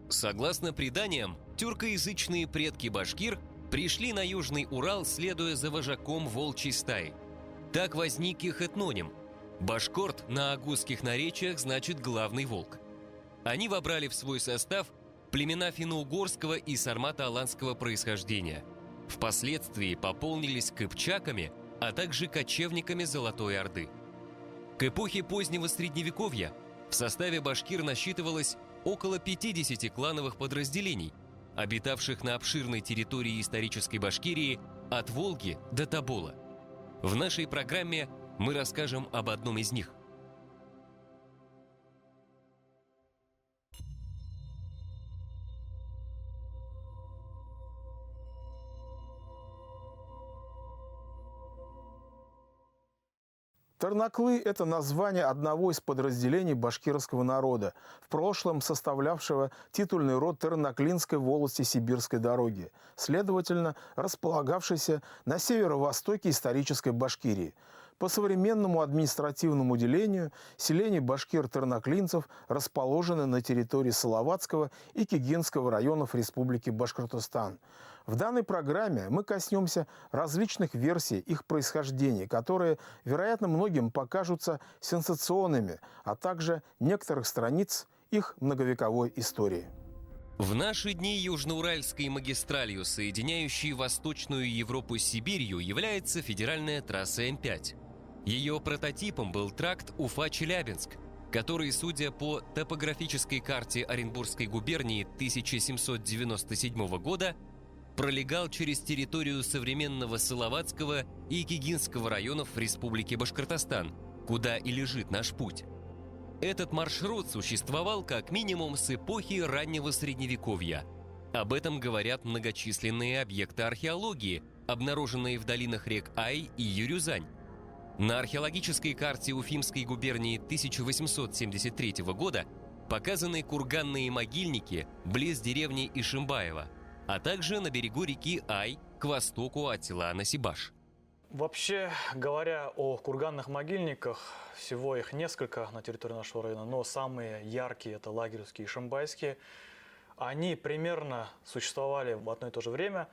Согласно преданиям, тюркоязычные предки башкир пришли на Южный Урал, следуя за вожаком волчьей стаи. Так возник их этноним. Башкорт на агузских наречиях значит «главный волк». Они вобрали в свой состав племена финно-угорского и сармато-аланского происхождения. Впоследствии пополнились кыпчаками, а также кочевниками Золотой Орды. К эпохе позднего Средневековья в составе башкир насчитывалось около 50 клановых подразделений, обитавших на обширной территории исторической Башкирии от Волги до Тобола. В нашей программе мы расскажем об одном из них. Тернаклы – это название одного из подразделений башкирского народа, в прошлом составлявшего титульный род Тернаклинской волости Сибирской дороги, следовательно, располагавшейся на северо-востоке исторической Башкирии. По современному административному делению селения башкир-тернаклинцев расположены на территории Салаватского и Кегинского районов Республики Башкортостан. В данной программе мы коснемся различных версий их происхождения, которые, вероятно, многим покажутся сенсационными, а также некоторых страниц их многовековой истории. В наши дни южноуральской магистралью, соединяющей Восточную Европу с Сибирью, является федеральная трасса М5. Ее прототипом был тракт Уфа-Челябинск, который, судя по топографической карте Оренбургской губернии 1797 года, пролегал через территорию современного Салаватского и Кегинского районов Республики Башкортостан, куда и лежит наш путь. Этот маршрут существовал как минимум с эпохи раннего Средневековья. Об этом говорят многочисленные объекты археологии, обнаруженные в долинах рек Ай и Юрюзань. На археологической карте Уфимской губернии 1873 года показаны курганные могильники близ деревни Ишимбаева, а также на берегу реки Ай к востоку от села Насибаш. Вообще говоря о курганных могильниках, всего их несколько на территории нашего района, но самые яркие это лагеревские и шимбайские. Они примерно существовали в одно и то же время.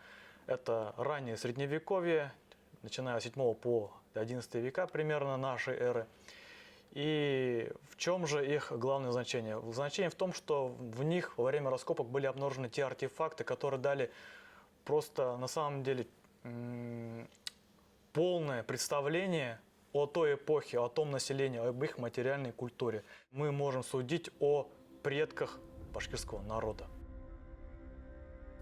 Это раннее Средневековье, начиная с 7 по 11 века примерно нашей эры. И в чем же их главное значение? Значение в том, что в них во время раскопок были обнаружены те артефакты, которые дали просто на самом деле полное представление о той эпохе, о том населении, об их материальной культуре. Мы можем судить о предках башкирского народа.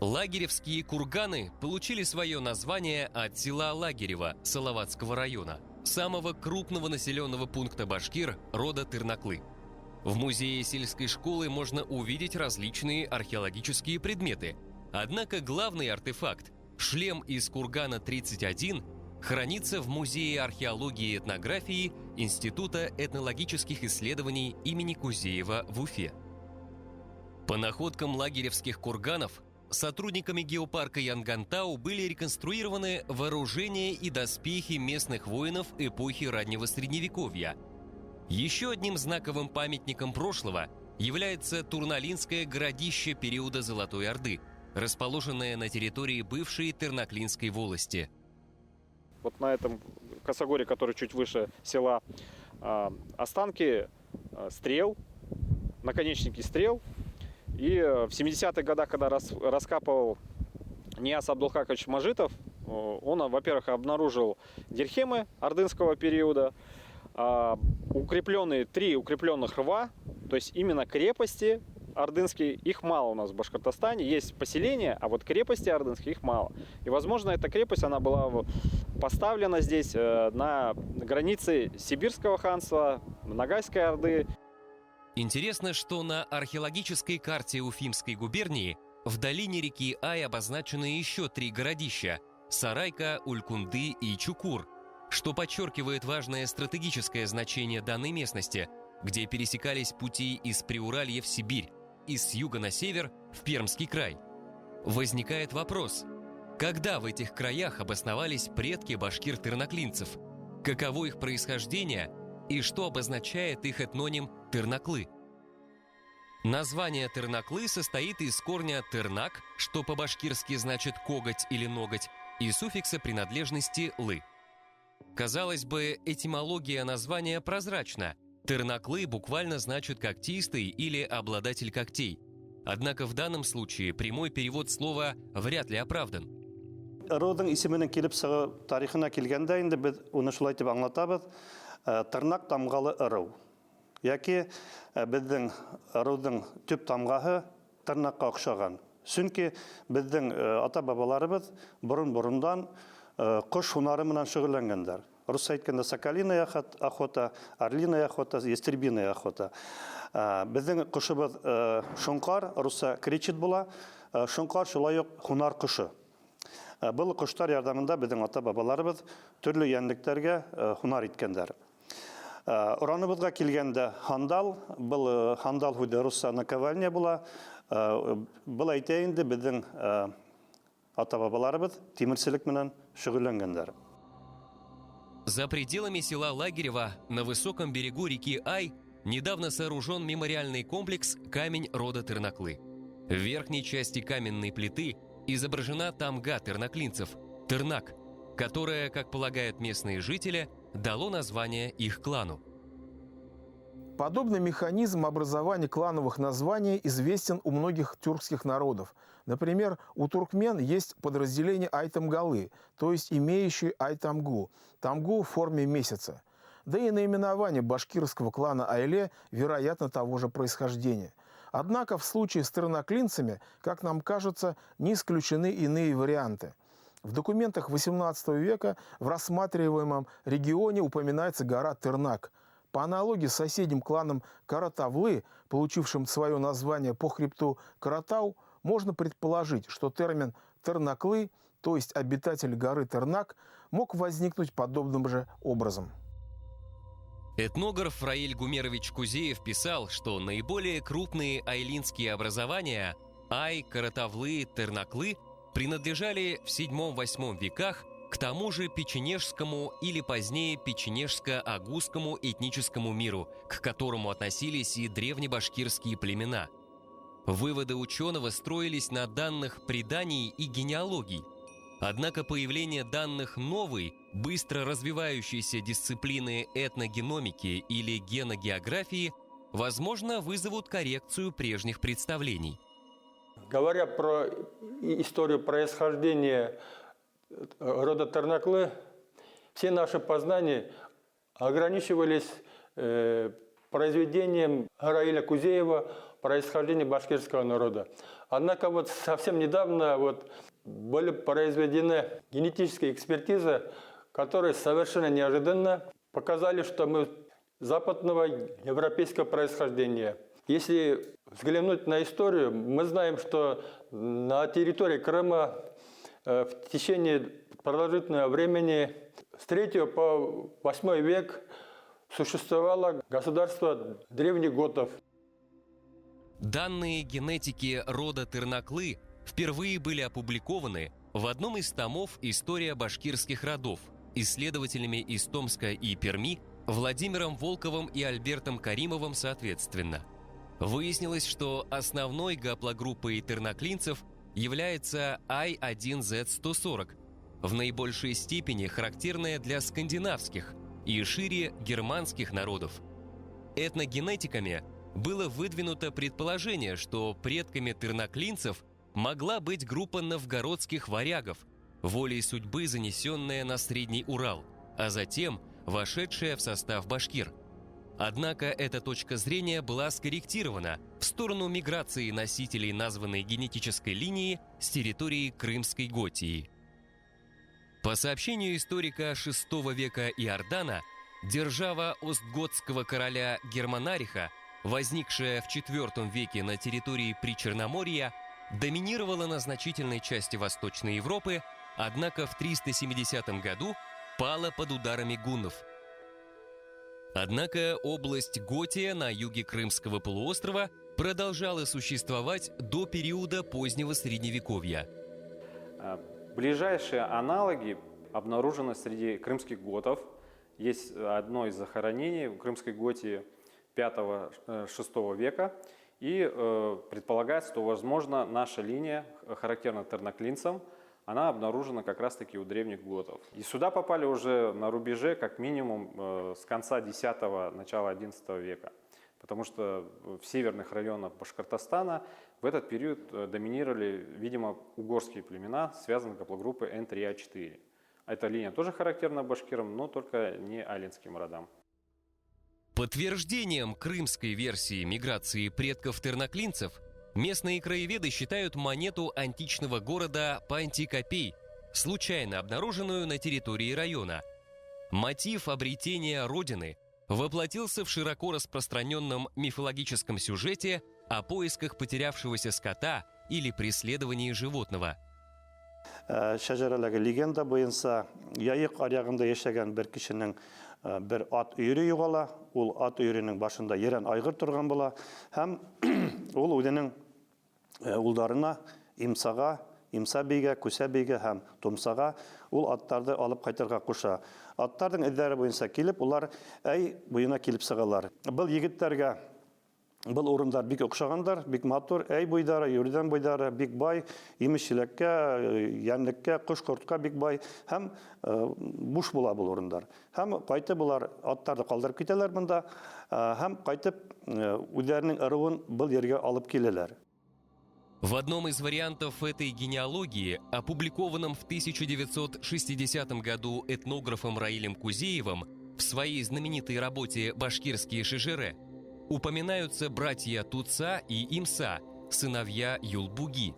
Лагеревские курганы получили свое название от села Лагерево Салаватского района, самого крупного населенного пункта башкир рода Тернаклы. В музее сельской школы можно увидеть различные археологические предметы. Однако главный артефакт – шлем из кургана 31 – хранится в Музее археологии и этнографии Института этнологических исследований имени Кузеева в Уфе. По находкам лагеревских курганов сотрудниками геопарка Янгантау были реконструированы вооружения и доспехи местных воинов эпохи раннего Средневековья. Еще одним знаковым памятником прошлого является Турналинское городище периода Золотой Орды, расположенное на территории бывшей Тернаклинской волости. Вот на этом косогоре, который чуть выше села, останки стрел, наконечники стрел. И в 70-х годах, когда раскапывал Нияз Абдулхакович Мажитов, он, во-первых, обнаружил дирхемы ордынского периода, три укрепленных рва, то есть именно крепости ордынские, их мало у нас в Башкортостане, есть поселения, а вот крепости ордынские их мало. И, возможно, эта крепость, она была поставлена здесь на границе Сибирского ханства, Ногайской Орды. Интересно, что на археологической карте Уфимской губернии в долине реки Ай обозначены еще 3 городища – Сарайка, Улькунды и Чукур, что подчеркивает важное стратегическое значение данной местности, где пересекались пути из Приуралья в Сибирь и с юга на север в Пермский край. Возникает вопрос – когда в этих краях обосновались предки башкир-тернаклинцев? Каково их происхождение и что обозначает их этноним Тернаклы? Название Тернаклы состоит из корня «тернак», что по-башкирски значит «коготь» или «ноготь», и суффикса принадлежности «лы». Казалось бы, этимология названия прозрачна. Тернаклы буквально значит «когтистый» или «обладатель когтей». Однако в данном случае прямой перевод слова вряд ли оправдан. Ырудың исеменен килеп сыгы тарихына килгәндә инде без уны шулай дип аңлатабыз. Тырнак тамгалы ыру. Яки безнең ырудың төп тамгасы тырнакка охшаган. Чөнки безнең ата-бабаларыбыз бурын-бурындан кош һунары менән шөгыльләнгәннәр. Русча әйткәндә соколиная охота, орлиная охота, ястребиная охота. Безнең кошыбыз шонкар, русча кречет була. Шонкар шулай ук һунар кошы. Бұл құштар ярдамында біздің ата-бабаларыбыз түрлі янліктерге хунар иткендер. Ураныбызға келгенде хандал, бұл хандал хуйды русса наковальня була. Бұл әйтейінді біздің ата-бабаларыбыз темірсілік менен шүгілленгендер. За пределами села Лагерева на высоком берегу реки Ай недавно сооружен мемориальный комплекс «Камень рода Тернаклы». В верхней части каменной плиты изображена тамга тернаклинцев – Тернак, которая, как полагают местные жители, дало название их клану. Подобный механизм образования клановых названий известен у многих тюркских народов. Например, у туркмен есть подразделение Айтамгалы, то есть имеющие Айтамгу, тамгу в форме месяца. Да и наименование башкирского клана Айле, вероятно, того же происхождения. Однако в случае с тернаклинцами, как нам кажется, не исключены иные варианты. В документах XVIII века в рассматриваемом регионе упоминается гора Тернак. По аналогии с соседним кланом Каратавлы, получившим свое название по хребту Каратау, можно предположить, что термин «тернаклы», то есть обитатель горы Тернак, мог возникнуть подобным же образом. Этнограф Раиль Гумерович Кузеев писал, что наиболее крупные айлинские образования Ай, Каратавлы, Тернаклы принадлежали в VII-VIII веках к тому же печенежскому или позднее печенежско-агузскому этническому миру, к которому относились и древнебашкирские племена. Выводы ученого строились на данных преданий и генеалогий. Однако появление данных новой, быстро развивающейся дисциплины этногеномики или геногеографии, возможно, вызовут коррекцию прежних представлений. Говоря про историю происхождения рода Тернаклы, все наши познания ограничивались произведением Раиля Кузеева «Происхождение башкирского народа». Однако вот совсем недавно были произведены генетические экспертизы, которые совершенно неожиданно показали, что мы западного европейского происхождения. Если взглянуть на историю, мы знаем, что на территории Крыма в течение продолжительного времени с 3 по 8 век существовало государство древних готов. Данные генетики рода Тернаклы впервые были опубликованы в одном из томов «История башкирских родов» исследователями из Томска и Перми Владимиром Волковым и Альбертом Каримовым соответственно. Выяснилось, что основной гаплогруппой тернаклинцев является I1Z140, в наибольшей степени характерная для скандинавских и шире германских народов. Этногенетиками было выдвинуто предположение, что предками тернаклинцев могла быть группа новгородских варягов, волей судьбы занесенная на Средний Урал, а затем вошедшая в состав башкир. Однако эта точка зрения была скорректирована в сторону миграции носителей названной генетической линии с территории Крымской Готии. По сообщению историка VI века Иордана, держава остготского короля Германариха, возникшая в IV веке на территории Причерноморья, доминировала на значительной части Восточной Европы, однако в 370 году пала под ударами гуннов. Однако область Готия на юге Крымского полуострова продолжала существовать до периода позднего Средневековья. Ближайшие аналоги обнаружены среди крымских готов. Есть одно из захоронений в Крымской Готии V-VI века. И предполагается, что, возможно, наша линия, характерна терноклинцам, она обнаружена как раз-таки у древних готов. И сюда попали уже на рубеже, как минимум, с конца X-го, начала XI века. Потому что в северных районах Башкортостана в этот период доминировали, видимо, угорские племена, связанные с гаплогруппой N3A4. Эта линия тоже характерна башкирам, но только не алинским родам. Подтверждением крымской версии миграции предков терноклинцев местные краеведы считают монету античного города Пантикопей, случайно обнаруженную на территории района. Мотив обретения родины воплотился в широко распространенном мифологическом сюжете о поисках потерявшегося скота или преследовании животного. Шәҗәрәләге легенда буенча, яйык аръягында яшәгән бер кешенең бер ат өйрө югала, ул ат өйренең башында ерән айгыр торган була, һәм ул үзенең улдарына имсага, имса бейгә, күсә бейгә һәм томсага ул аттарды алып кайтырга куша. Аттардың эзләре буенча килеп, улар әй буена килеп сыгалар. Был егетләргә бұл орындар бик оқшағандар, бик матур, әй бойдары, юриден бойдары, бик бай, еміс-шелеккә, янлеккә, құш-құртқа бик бай, һәм буш була бұл орындар. Һәм қайтып бұлар аттарды қалдырып кетелер бұнда, һәм қайтып үзләренең ырыуын бұл yerге алып келелер. В одном из вариантов этой генеалогии, опубликованном в 1960 году этнографом Раилем Кузеевым в своей знаменитой работе «Башкирские шежере», упоминаются братья Туца и Имса, сыновья Юлбуги.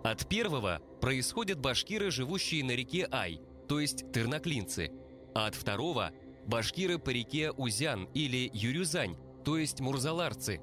От первого происходят башкиры, живущие на реке Ай, то есть терноклинцы, а от второго – башкиры по реке Узян или Юрюзань, то есть мурзаларцы.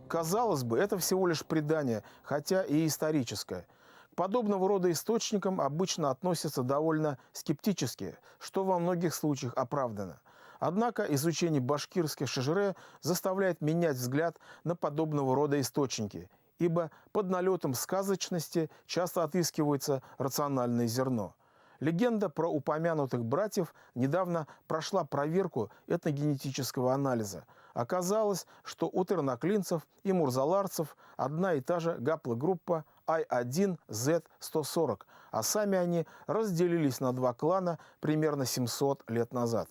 Казалось бы, это всего лишь предание, хотя и историческое. К подобного рода источникам обычно относятся довольно скептически, что во многих случаях оправдано. Однако изучение башкирских шежере заставляет менять взгляд на подобного рода источники, ибо под налетом сказочности часто отыскивается рациональное зерно. Легенда про упомянутых братьев недавно прошла проверку этногенетического анализа. Оказалось, что у терноклинцев и мурзаларцев одна и та же гаплогруппа I1Z140, а сами они разделились на два клана примерно 700 лет назад.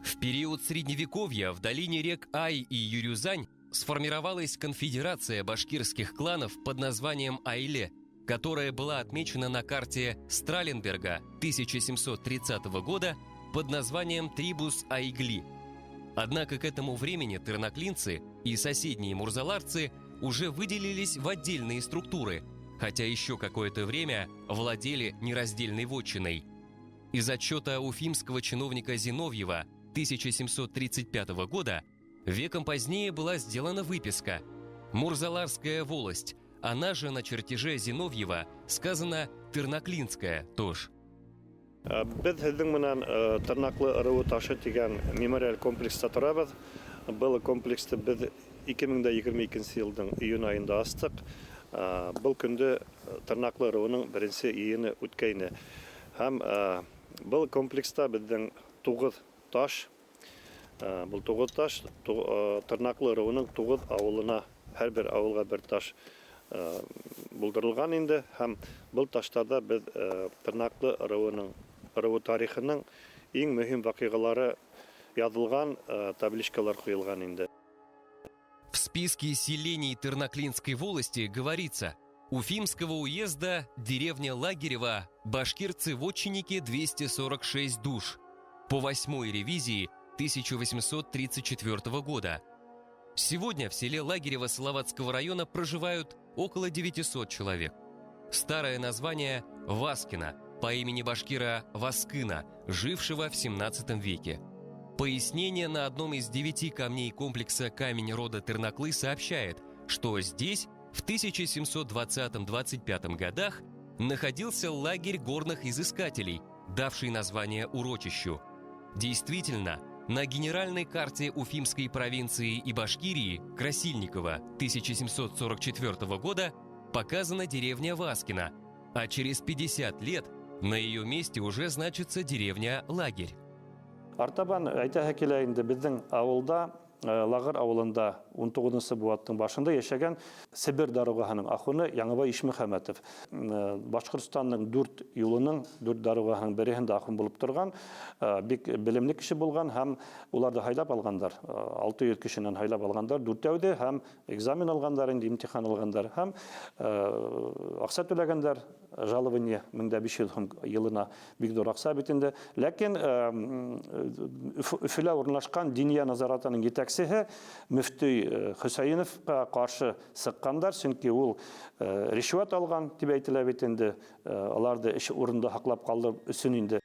В период Средневековья в долине рек Ай и Юрюзань сформировалась конфедерация башкирских кланов под названием Айле, которая была отмечена на карте Страленберга 1730 года под названием Трибус Айгли. Однако к этому времени терноклинцы и соседние мурзаларцы уже выделились в отдельные структуры, хотя еще какое-то время владели нераздельной вотчиной. Из отчета уфимского чиновника Зиновьева 1735 года веком позднее была сделана выписка «Мурзаларская волость», она же на чертеже Зиновьева сказано «Терноклинская» тоже. Біз һеҙҙең менән Тырнаҡлы ырыуы ташы тигән мемориаль комплекста торабыҙ. Был комплексты біз 2022 йылдың июнь айында астык. Был көндө Тырнаҡлы ырыуының беренсе иене үткәйне. Һәм был комплекста бездең 9 таш, бұл 9 таш Тырнаҡлы ырыуының 9 ауылына, һәр бер ауылға бер таш булдырылған инде. Һәм бұл таштарда біз Тырнаҡлы ырыуы тарихының иң мөһим вакыйгалары язылган табличкалар куелган инде. В списке селений Терноклинской волости говорится: Уфимского уезда, деревня Лагерева, башкирцы-вотчинники 246 душ. По 8-й ревизии 1834 года. Сегодня в селе Лагерево Салаватского района проживают около 900 человек. Старое название – Васкино, по имени башкира Васкына, жившего в 17 веке. Пояснение на одном из 9 камней комплекса «Камень рода Терноклы» сообщает, что здесь в 1720-25 годах находился лагерь горных изыскателей, давший название урочищу. Действительно, на генеральной карте Уфимской провинции и Башкирии Красильникова 1744 года показана деревня Васкино, а через 50 лет на ее месте уже значится деревня Лагерь. Артабан әйтәһе килә инде, безнең авылда Лагыр ауылында 19 буаттың башында яшәгән Сибир даругаһының ахуны Яңабай Ишмөхәмәтов. Башкортстанның 4 юлының 4 даругаһының береһендә ахун булып торган, бик белемле кеше булган һәм уларда хайлап алгандар. 600 кешенән хайлап алгандар, 4-тәүдә һәм экзамен алгандар, инде имтихан алгандар һәм акча түләгәннәр, жалование 1500 сум елына бик зур акча бит инде. Ләкин Өфөлә урнашкан Диния назаратының җитәкчесе Мөфти Хөсәйновка каршы сыккандар, чөнки ул ришват алган дип әйтелә бит инде. Аларды эш урында хаклап калдырып өсөн инде.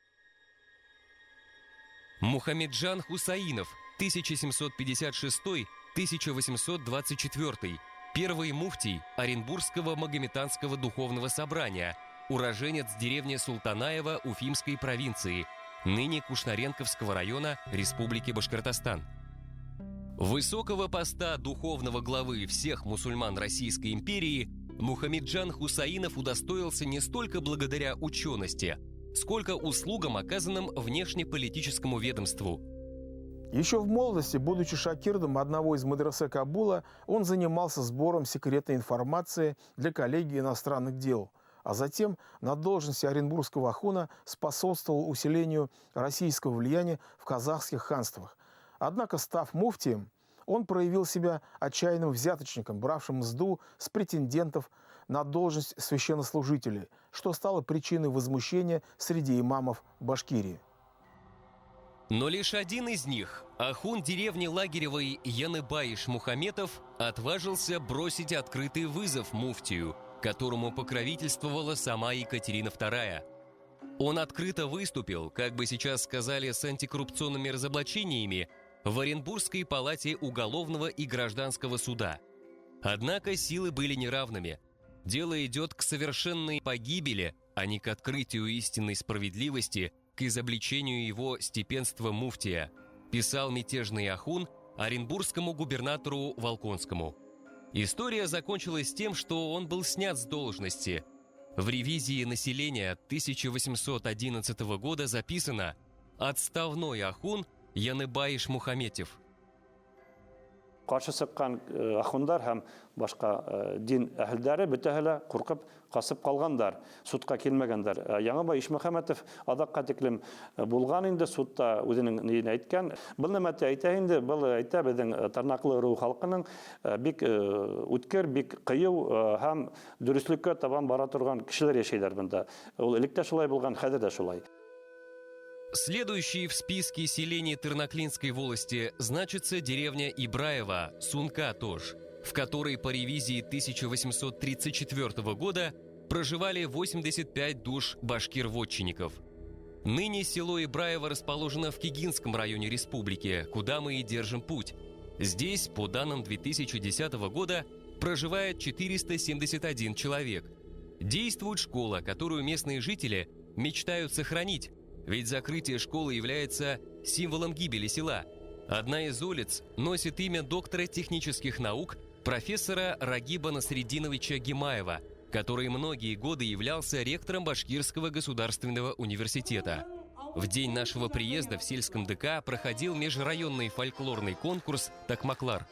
Мухаммеджан Хусаинов, 1756-1824, первый муфтий Оренбургского Магометанского духовного собрания, уроженец деревни Султанаева Уфимской провинции, ныне Кушнаренковского района Республики Башкортостан. Высокого поста духовного главы всех мусульман Российской империи Мухаммеджан Хусаинов удостоился не столько благодаря учености, сколько услугам, оказанным внешнеполитическому ведомству. Еще в молодости, будучи шакирдом одного из мадресе Кабула, он занимался сбором секретной информации для коллегии иностранных дел, а затем на должности оренбургского ахуна способствовал усилению российского влияния в казахских ханствах. Однако, став муфтием, он проявил себя отчаянным взяточником, бравшим мзду с претендентов на должность священнослужителей, что стало причиной возмущения среди имамов Башкирии. Но лишь один из них, ахун деревни Лагеревой Яныбаиш Мухаметов, отважился бросить открытый вызов муфтию, которому покровительствовала сама Екатерина II. Он открыто выступил, как бы сейчас сказали, с антикоррупционными разоблачениями в Оренбургской палате уголовного и гражданского суда. Однако силы были неравными. Дело идет к совершенной погибели, а не к открытию истинной справедливости, к изобличению его степенства муфтия, писал мятежный ахун оренбургскому губернатору Волконскому. История закончилась тем, что он был снят с должности. В ревизии населения 1811 года записано «Отставной ахун Яныбаиш Мухаметов». Каршы сыккан ахундар һәм башка дин әһелләре бөтәһелә куркып касып калгандар, судка килмәгәннәр. Яңабай Ишмөхәмәтов адакка тиклем булган инде, судта үзенең нидән әйткән. Бу нәмәтә әйтә инде, бу әйтә безнең Тарнаклы рух халкының бик үткер, бик кыю һәм дөреслеккә табан бара торган кешеләр яшәйләр монда. Ул электә шулай булган, хәзер дә шулай. Следующей в списке селений Терноклинской волости значится деревня Ибраева, Сунка-Тож, в которой по ревизии 1834 года проживали 85 душ башкир-вотчинников. Ныне село Ибраево расположено в Кигинском районе республики, куда мы и держим путь. Здесь, по данным 2010 года, проживает 471 человек. Действует школа, которую местные жители мечтают сохранить, ведь закрытие школы является символом гибели села. Одна из улиц носит имя доктора технических наук профессора Рагиба Насрединовича Гимаева, который многие годы являлся ректором Башкирского государственного университета. В день нашего приезда в сельском ДК проходил межрайонный фольклорный конкурс «Такмаклар».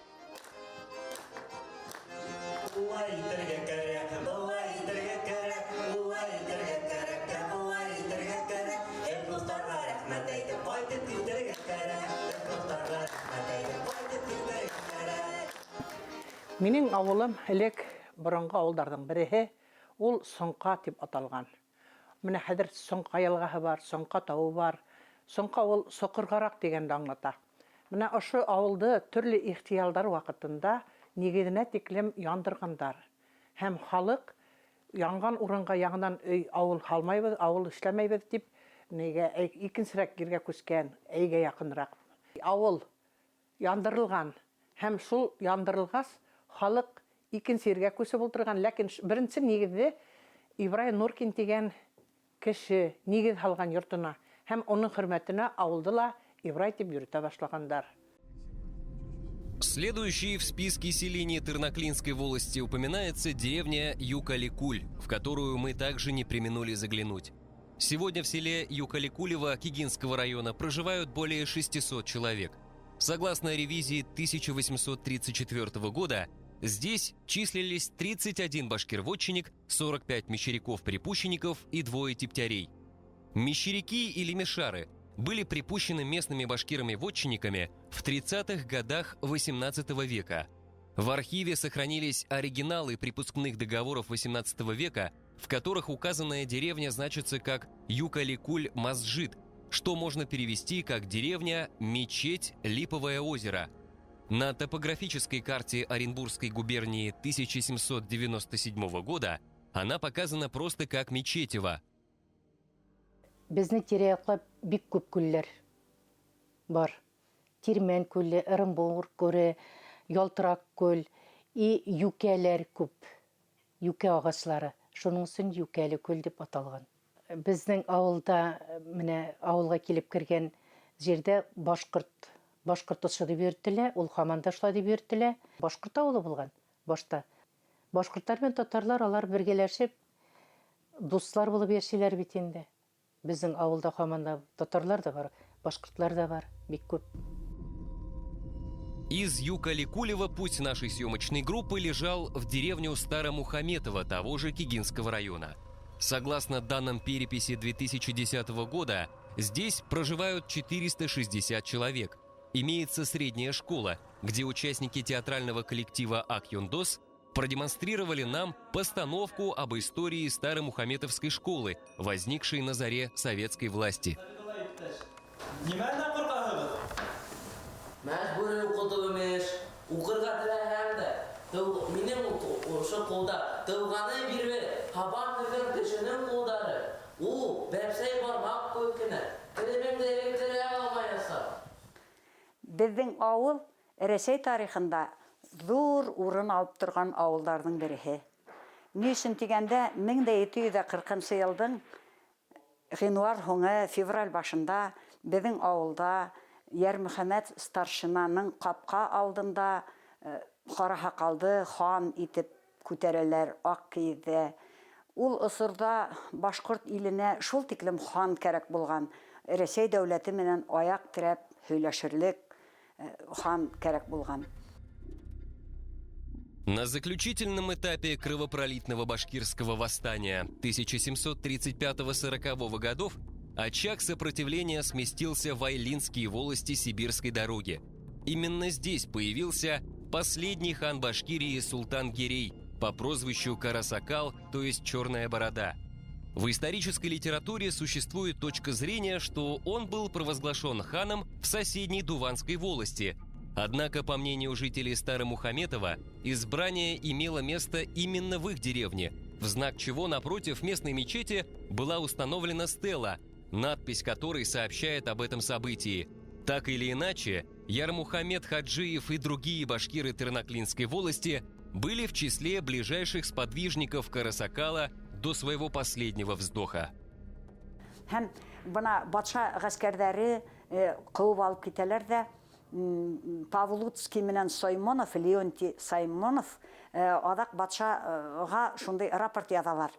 Менің ауылым элек бұрынғы ауылдардың бірі, ол Соңқа деп аталған. Міне хәзер Соңқа ялғаһы бар, Соңқа тауы бар. Соңқа ол соқырғарақ дегенді аңлата. Міне ошы ауылды түрлі ихтиялдар вақытында негедіне теклем яндырғандар. Һәм халық яңған урынға яңынан ауыл қалмайбыз, ауыл эшләмәйбез дип, неге икенчерәк җиргә күскән, әйгә якынрак. Авыл яндырылган һәм шул яндырылгас халық икенче җиргә күсеп утырган, ләкин беренче нигездә Ибраһим Нуркин дигән кеше нигез алган йортына һәм оның хөрмәтенә авылдыла Ибраһим дип йөртә башлагандар. Следующей в списке селений Терноклинской волости упоминается деревня Юкаликуль, в которую мы также не преминули заглянуть. Сегодня в селе Юкаликулево Кигинского района проживают более 600 человек. Согласно ревизии 1834 года, здесь числились 31 башкир-вотчинник, 45 мещеряков-припущенников и 2 типтярей. Мещеряки или мешары были припущены местными башкирами-вотчинниками в 30-х годах XVIII века. В архиве сохранились оригиналы припускных договоров XVIII века, в которых указанная деревня значится как Юкаликуль-Масджид, что можно перевести как деревня «Мечеть Липовое озеро». На топографической карте Оренбургской губернии 1797 года она показана просто как Мечетево. Безнең тирә-якта бик күп күлләр бар. Тирмән күле, Оренбур күле, Ялтырак күл и юкәләр күп. Юкә агачлары. Шуның өчен юкәле күл дип аталган. Безнең авылда, менә авылга килеп кергән җирдә башкорт ошы дип йөртелә, ул һаман да шулай дип йөртелә. Башкорт авылы булган башта. Башкортлар белән татарлар алар бергәләшеп дуслар булып яшиләр бит инде. Безнең авылда һаман да татарлар да бар, башкортлар да бар, бик күп. Из Юкаликулева путь нашей съемочной группы лежал в деревню Старомухаметово того же Кигинского района. Согласно данным переписи 2010 года, здесь проживают 460 человек. Имеется средняя школа, где участники театрального коллектива «Ак-Юндос» продемонстрировали нам постановку об истории Старомухаметовской школы, возникшей на заре советской власти. Безнең авыл Рәсәй тарихында зур урын алып торган авылларның бере. Ни өчен дигәндә, 1740 елның гыйнвар һуңы, февраль башында безнең авылда Ярмөхәмәт старшинаның капка алдында кара һакалды хан итеп күтәрәләр ак киездә. Ул осырда башкорт иленә шул тиклем хан кирәк булган. Рәсәй дәүләте менән аяк терәп һөйләшерлек хан кирәк булган. На заключительном этапе кровопролитного башкирского восстания 1735-40 годов очаг сопротивления сместился в Айлинские волости Сибирской дороги. Именно здесь появился последний хан Башкирии Султан Гирей по прозвищу Карасакал, то есть «Черная борода». В исторической литературе существует точка зрения, что он был провозглашен ханом в соседней Дуванской волости. Однако, по мнению жителей Старомухаметова, избрание имело место именно в их деревне, в знак чего напротив местной мечети была установлена стела, надпись которой сообщает об этом событии. Так или иначе, Ярмухамед Хаджиев и другие башкиры Терноклинской волости были в числе ближайших сподвижников Карасакала до своего последнего вздоха. Һәм бuna батша гаскәрләре куып алып китәләр дә Павлуцкий менән Саймонов, Леонтий Саймонов адак батшага шундый рапорт язалар.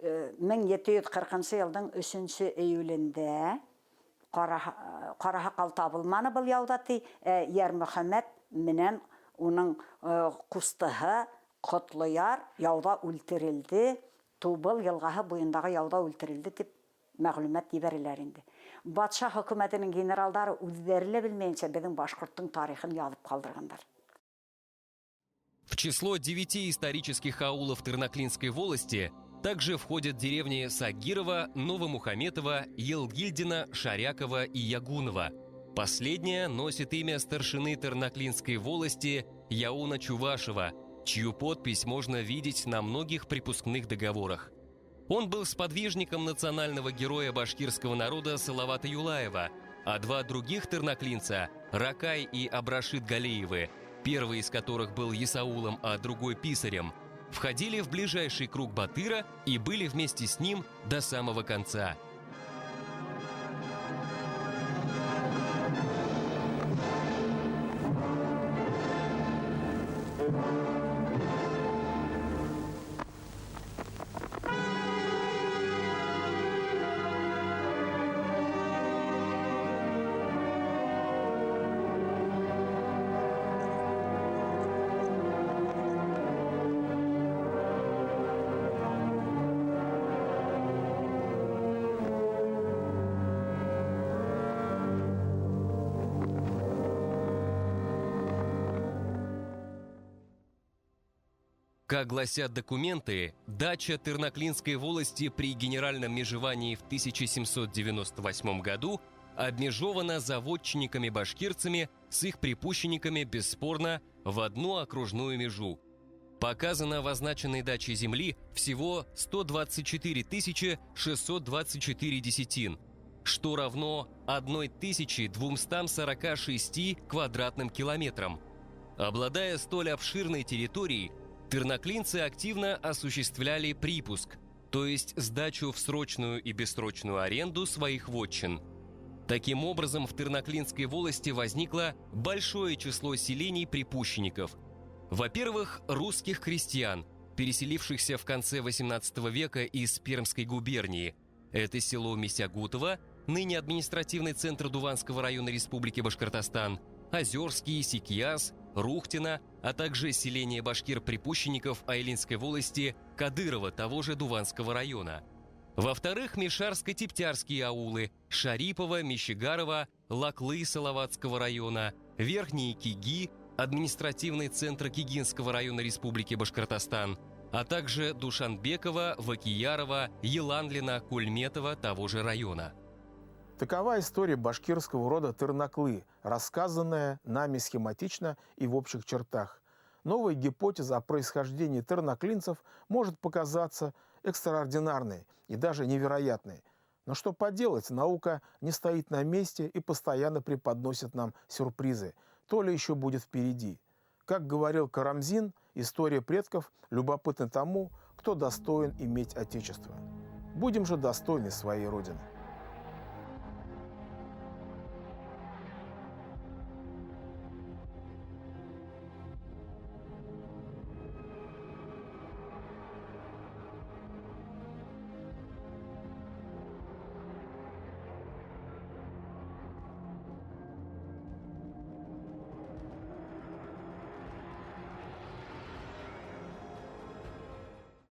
1740 елның 3 июлендә кара һакал табылманы был яуда ди. Ярмөхәмәт менән уның кустыһы Котлыяр яуда үлтерелде. Тубыл елгаһы буендагы яуда үлтерелде дип мәгълүмат җибәрәләр инде. Батша хөкүмәтенең генералдары үзләре белмәенчә безнең башкорттың тарихын язып калдырганнар. В число 9 исторических аулов Терноклинской волости также входят деревни Сагирова, Новомухаметова, Елгильдина, Шарякова и Ягунова. Последняя носит имя старшины Терноклинской волости Яуна Чувашева, чью подпись можно видеть на многих припускных договорах. Он был сподвижником национального героя башкирского народа Салавата Юлаева, а 2 других терноклинца, Ракай и Абрашид Галеевы, первый из которых был Исаулом, а другой писарем, входили в ближайший круг Батыра и были вместе с ним до самого конца. Как гласят документы, дача Терноклинской волости при генеральном межевании в 1798 году обмежована заводчиками-башкирцами с их припущенниками бесспорно в одну окружную межу. Показано в означенной даче земли всего 124 624 десятин, что равно 1246 квадратным километрам. Обладая столь обширной территорией, терноклинцы активно осуществляли припуск, то есть сдачу в срочную и бессрочную аренду своих вотчин. Таким образом, в Терноклинской волости возникло большое число селений-припущенников. Во-первых, русских крестьян, переселившихся в конце XVIII века из Пермской губернии. Это село Мисягутово, ныне административный центр Дуванского района Республики Башкортостан, Озерский, Сикияс, Рухтина, а также селение башкир-припущенников Айлинской волости Кадырова, того же Дуванского района. Во-вторых, Мишарско-Типтярские аулы Шарипово, Мещегарово, Лаклы Салаватского района, Верхние Киги, административный центр Кигинского района Республики Башкортостан, а также Душанбекова, Вакиярова, Еланлина, Кульметова того же района. Такова история башкирского рода Терноклы, рассказанная нами схематично и в общих чертах. Новая гипотеза о происхождении терноклинцев может показаться экстраординарной и даже невероятной. Но что поделать, наука не стоит на месте и постоянно преподносит нам сюрпризы. То ли еще будет впереди. Как говорил Карамзин, история предков любопытна тому, кто достоин иметь отечество. Будем же достойны своей Родины.